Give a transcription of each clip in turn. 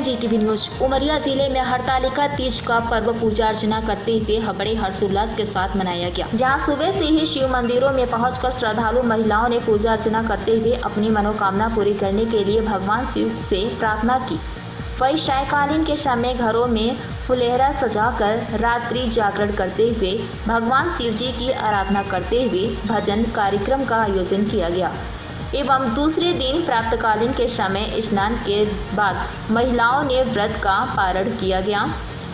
हैं GTV news. Umaria जिले में हरतालिका तीज का पर्व पूजा अर्चना करते हुए बड़े हर्षोल्लास के साथ मनाया गया, जहां सुबह से ही शिव मंदिरों में पहुंचकर श्रद्धालु महिलाओं ने पूजा अर्चना करते हुए अपनी मनोकामना पूरी करने के लिए भगवान शिव से प्रार्थना की। वही सायंकालीन के समय घरों में फुलेरा सजाकर रात्रि जागरण करते हुए भगवान शिव जी की आराधना करते हुए भजन कार्यक्रम का आयोजन किया गया एवं दूसरे दिन प्रातःकालीन के समय स्नान के बाद महिलाओं ने व्रत का पारण किया गया।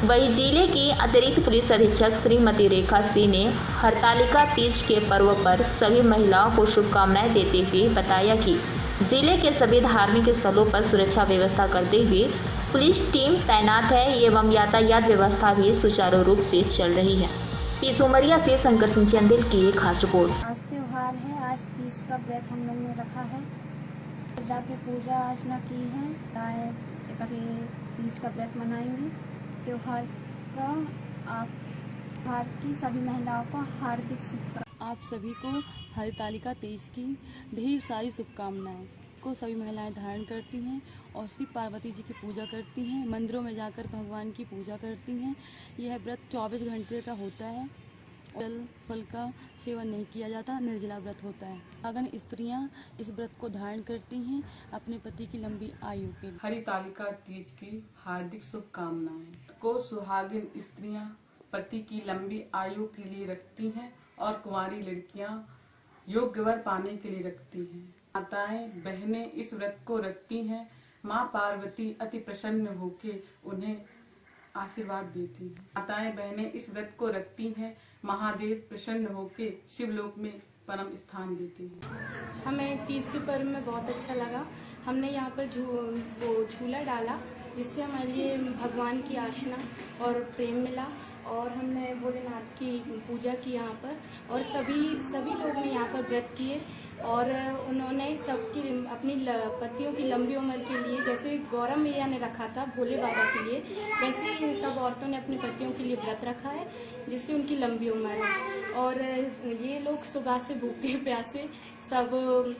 वहीं जिले की अतिरिक्त पुलिस अधीक्षक श्रीमती रेखा सिंह ने हरतालिका तीज के पर्व पर सभी महिलाओं को शुभकामनाएं देते हुए बताया कि जिले के सभी धार्मिक स्थलों पर सुरक्षा व्यवस्था करते हुए पुलिस टीम तैनात है एवं यातायात व्यवस्था भी सुचारू रूप से चल रही है। इस उमरिया से शंकर सिंह चंदेल की एक खास रिपोर्ट। आज त्योहार है, आज तीज का व्रत हम लोग ने रखा है, जाके पूजा अर्चना की है, तीज का व्रत मनाएंगे। त्योहार का आप की सभी महिलाओं को हार्दिक शुभकामनाएं। आप सभी को हरतालिका तीज की ढेर सारी शुभकामनाएं। को सभी महिलाएं धारण करती हैं और श्री पार्वती जी की पूजा करती हैं, मंदिरों में जाकर भगवान की पूजा करती हैं। यह व्रत 24 घंटे का होता है। जल फल का सेवन नहीं किया जाता, निर्जला व्रत होता है। अगन स्त्रियां इस व्रत को धारण करती हैं अपने पति की लंबी आयु के लिए। हरतालिका तीज की हार्दिक शुभकामनाएं। को सुहागिन स्त्रियां पति की लंबी आयु के लिए रखती हैं और कुंवारी लड़कियां योग्य वर पाने के लिए रखती हैं। माताएं बहनें इस व्रत को रखती हैं। माँ पार्वती अति प्रसन्न होकर उन्हें आशीर्वाद देती हैं। माताएं बहनें इस व्रत को रखती हैं। महादेव प्रसन्न होकर शिवलोक में परम स्थान देते हैं। हमें तीज के पर्व में बहुत अच्छा लगा। हमने यहाँ पर झूला डाला, जिससे हमारे लिए भगवान की आशना और प्रेम मिला, और हमने भोलेनाथ की पूजा की यहाँ पर, और सभी लोग ने यहाँ पर व्रत किए, और उन्होंने सबकी अपनी पतियों की लंबी उम्र के लिए, जैसे गौरा मैया ने रखा था भोले बाबा के लिए, वैसे ही सब औरतों ने अपने पतियों के लिए व्रत रखा है, जिससे उनकी लंबी उम्र है। और ये लोग सुबह से भूखे प्यासे सब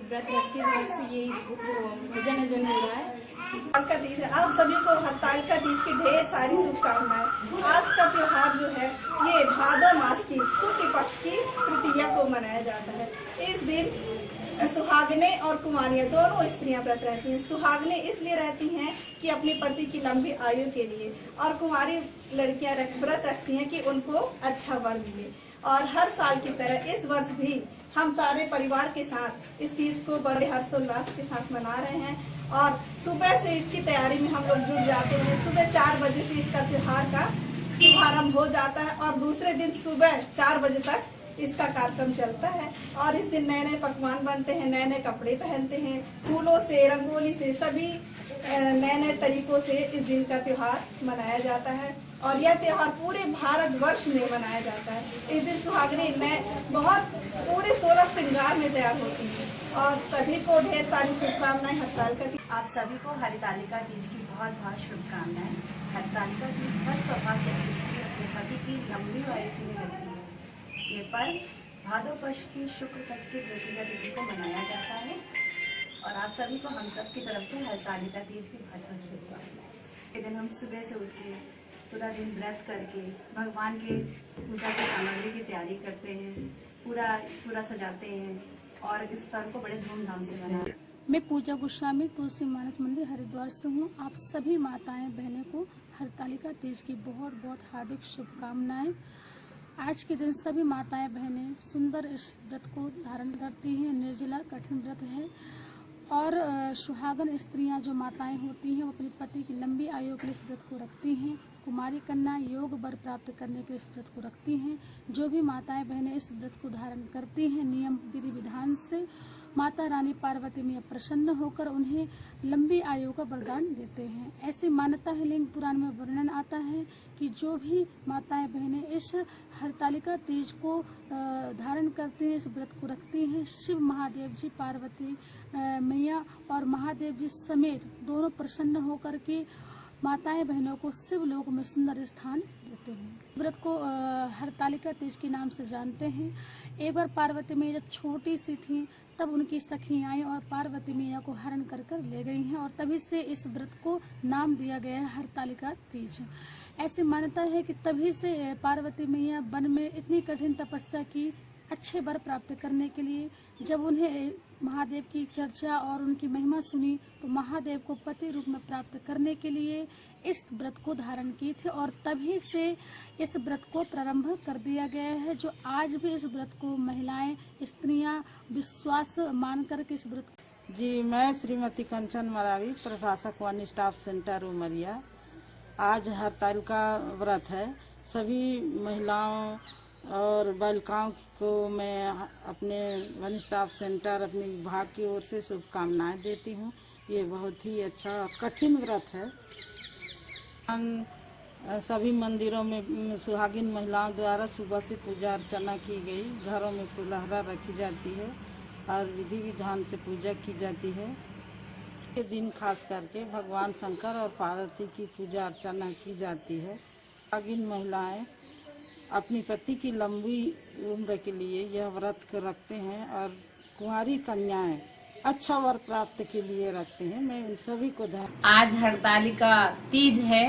व्रत रखते हैं, ये भजन हो रहा है। हरतालिका तीज, आप सभी को हरतालिका तीज की ढेर सारी शुभकामनाएं। आज का त्योहार जो है ये भादो मास की शुक्ल पक्ष की तृतीया को मनाया जाता है। इस दिन सुहागने और कुंवारियां दोनों स्त्रियां व्रत रहती हैं। सुहागने इसलिए रहती हैं कि अपने पति की लंबी आयु के लिए, और कुंवारी लड़कियां व्रत रखती हैं कि उनको अच्छा वर मिले। और हर साल की तरह इस वर्ष भी हम सारे परिवार के साथ इस तीज को बड़े हर्षोल्लास के साथ मना रहे हैं, और सुबह से इसकी तैयारी में हम लोग जुट जाते हैं। सुबह 4 बजे से इसका त्योहार का शुभारंभ हो जाता है, और दूसरे दिन सुबह 4 बजे तक इसका कार्यक्रम चलता है। और इस दिन नए नए पकवान बनते हैं, नए नए कपड़े पहनते हैं, फूलों से, रंगोली से, सभी नए नए तरीकों से इस दिन का त्योहार मनाया जाता है। और यह त्योहार पूरे भारतवर्ष में मनाया जाता है। इस दिन सुहागिनें बहुत पूरे 16 श्रृंगार में तैयार होती हैं, और सभी को ढेर सारी शुभकामनाएं हरतालिका की। आप सभी को हरतालिका तीज की बहुत बहुत शुभकामनाएं। हरतालिका तीज हर सौभाग्य अपने पति की लंबी आयु के लिए रखती है। ये पर्व भादो पक्ष की शुक्ल पक्ष की तृतीया तिथि को मनाया जाता है, और आप सभी को हम सब की तरफ से हरतालिका तीज की बहुत बहुत शुभकामनाएं। इस दिन हम सुबह से उठ के पूरा दिन व्रत करके भगवान के पूजा की सामग्री की तैयारी करते हैं, पूरा सजाते हैं, और इस पर्व को बड़े धूमधाम से मनाते हैं। मैं पूजा गोस्वामी तुलसी मानस मंदिर हरिद्वार से हूँ। आप सभी माताएं बहनों को हरतालिका तीज की बहुत बहुत हार्दिक शुभकामनाएं। आज के दिन सभी माताएं बहनें सुंदर इस व्रत को धारण करती हैं। निर्जला कठिन व्रत है, और सुहागन स्त्रियां जो माताएं होती हैं वो अपने पति की लंबी आयु के लिए इस व्रत को रखती हैं। कुमारी कन्या योग वर प्राप्त करने के इस व्रत को रखती हैं। जो भी माताएं बहनें इस व्रत को धारण करती हैं, नियम विधि विधान से माता रानी पार्वती में प्रसन्न होकर उन्हें लंबी आयु का वरदान देते हैं। ऐसी मान्यता है, लिंग पुराण में वर्णन आता है कि जो भी माताएं बहनें इस हरतालिका तीज को धारण करती हैं, इस व्रत को रखती हैं, शिव महादेव जी, पार्वती मैया और महादेव जी समेत दोनों प्रसन्न होकर के माताएं बहनों को शिव लोक में सुंदर स्थान देते हैं। व्रत को हरतालिका तीज के नाम से जानते हैं। एक बार पार्वती मैया जब छोटी सी थी तब उनकी सखियाँ आई और पार्वती मैया को हरण कर कर ले गई हैं और तभी से इस व्रत को नाम दिया गया है हरतालिका तीज। ऐसी मान्यता है कि तभी से पार्वती मैया वन में इतनी कठिन तपस्या की अच्छे वर प्राप्त करने के लिए। जब उन्हें महादेव की चर्चा और उनकी महिमा सुनी तो महादेव को पति रूप में प्राप्त करने के लिए इस व्रत को धारण की थी और तभी से इस व्रत को प्रारंभ कर दिया गया है, जो आज भी इस व्रत को महिलाएं, स्त्रियां विश्वास मान कर के इस व्रत। जी, मैं श्रीमती कंचन मरावी, प्रशासक वन स्टाफ सेंटर उमरिया। आज हरतालिका व्रत है। सभी महिलाओं और बालिकाओं को मैं अपने वन स्टाफ सेंटर, अपने विभाग की ओर से शुभकामनाएं देती हूँ। ये बहुत ही अच्छा कठिन व्रत है। हम सभी मंदिरों में सुहागिन महिलाओं द्वारा सुबह से पूजा अर्चना की गई। घरों में फुलहरा रखी जाती है और विधि विधान से पूजा की जाती है। के दिन खास करके भगवान शंकर और पार्वती की पूजा अर्चना की जाती है। सुहागिन महिलाएं अपनी पति की लंबी उम्र के लिए यह व्रत रखते हैं और कुंवारी कन्याएं अच्छा वर प्राप्त के लिए रखते हैं। मैं उन सभी को आज हरतालिका तीज है,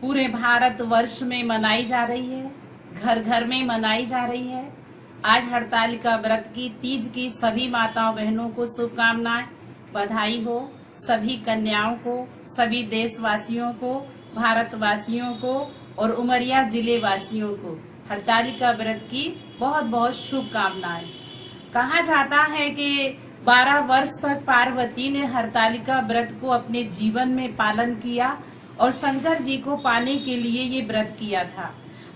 पूरे भारत वर्ष में मनाई जा रही है, घर घर में मनाई जा रही है। आज हरतालिका व्रत की तीज की सभी माताओं बहनों को शुभकामनाएं, बधाई हो। सभी कन्याओं को, सभी देशवासियों को, भारतवासियों को और उमरिया जिले वासियों को हरतालिका व्रत की बहुत बहुत शुभकामनाएं। कहा जाता है कि 12 वर्ष तक पार्वती ने हरतालिका व्रत को अपने जीवन में पालन किया और शंकर जी को पाने के लिए ये व्रत किया था।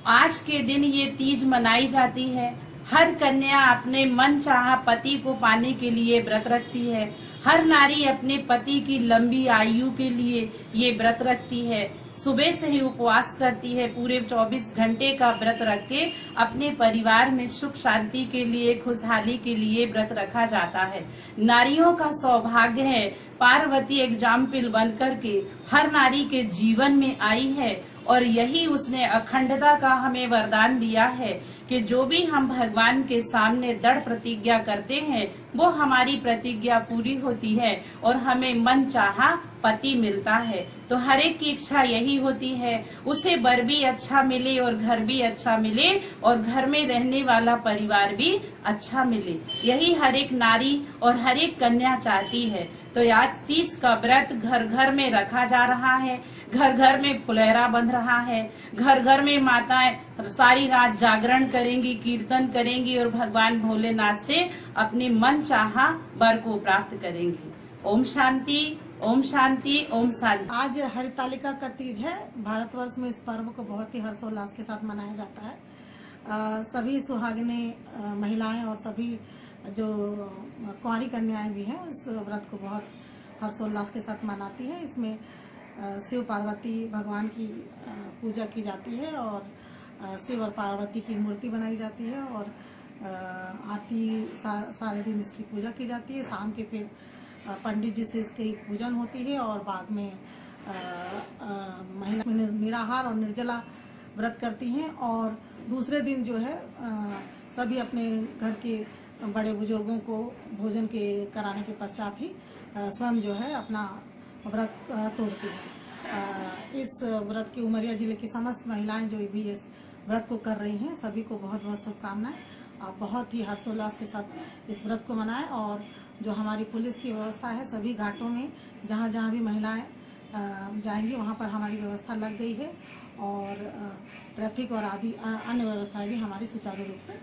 आज के दिन ये तीज मनाई जाती है। हर कन्या अपने मन चाहा पति को पाने के लिए व्रत रखती है। हर नारी अपने पति की लंबी आयु के लिए ये व्रत रखती है। सुबह से ही उपवास करती है। पूरे 24 घंटे का व्रत रख के अपने परिवार में सुख शांति के लिए, खुशहाली के लिए व्रत रखा जाता है। नारियों का सौभाग्य है पार्वती एग्जाम्पल बनकर के हर नारी के जीवन में आई है और यही उसने अखंडता का हमें वरदान दिया है कि जो भी हम भगवान के सामने दृढ़ प्रतिज्ञा करते हैं वो हमारी प्रतिज्ञा पूरी होती है और हमें मन चाहा पति मिलता है। तो हर एक की इच्छा यही होती है, उसे वर भी अच्छा मिले और घर भी अच्छा मिले और घर में रहने वाला परिवार भी अच्छा मिले। यही हर एक नारी और हर एक कन्या चाहती है। तो आज तीज का व्रत घर घर में रखा जा रहा है, घर घर में फुलहरा बंध रहा है, घर घर में माताएं सारी रात जागरण करेंगी, कीर्तन करेंगी और भगवान भोलेनाथ से अपने मन चाहा वर को प्राप्त करेंगी। ओम शांति, ओम शांति, ओम शांति। आज हरतालिका का तीज है। भारतवर्ष में इस पर्व को बहुत ही हर्षोल्लास के साथ मनाया जाता है। सभी सुहागिनी महिलाएं और सभी जो कुंवारी कन्याएं भी हैं इस व्रत को बहुत हर्षोल्लास के साथ मनाती है। इसमें शिव पार्वती भगवान की पूजा की जाती है और शिव और पार्वती की मूर्ति बनाई जाती है और आरती सारे दिन इसकी पूजा की जाती है। शाम के फिर पंडित जी से इसकी पूजन होती है और बाद में महिला निराहार और निर्जला व्रत करती हैं और दूसरे दिन जो है सभी अपने घर के बड़े बुजुर्गों को भोजन के कराने के पश्चात ही स्वयं जो है अपना व्रत तोड़ती है। इस व्रत की उमरिया जिले की समस्त महिलाएं जो भी इस व्रत को कर रही हैं सभी को बहुत बहुत शुभकामनाएं। आप बहुत ही हर्षोल्लास के साथ इस व्रत को मनाएं और जो हमारी पुलिस की व्यवस्था है सभी घाटों में जहाँ जहाँ भी महिलाएं जाएंगी वहाँ पर हमारी व्यवस्था लग गई है और ट्रैफिक और आदि अन्य व्यवस्थाएं भी हमारी सुचारू रूप से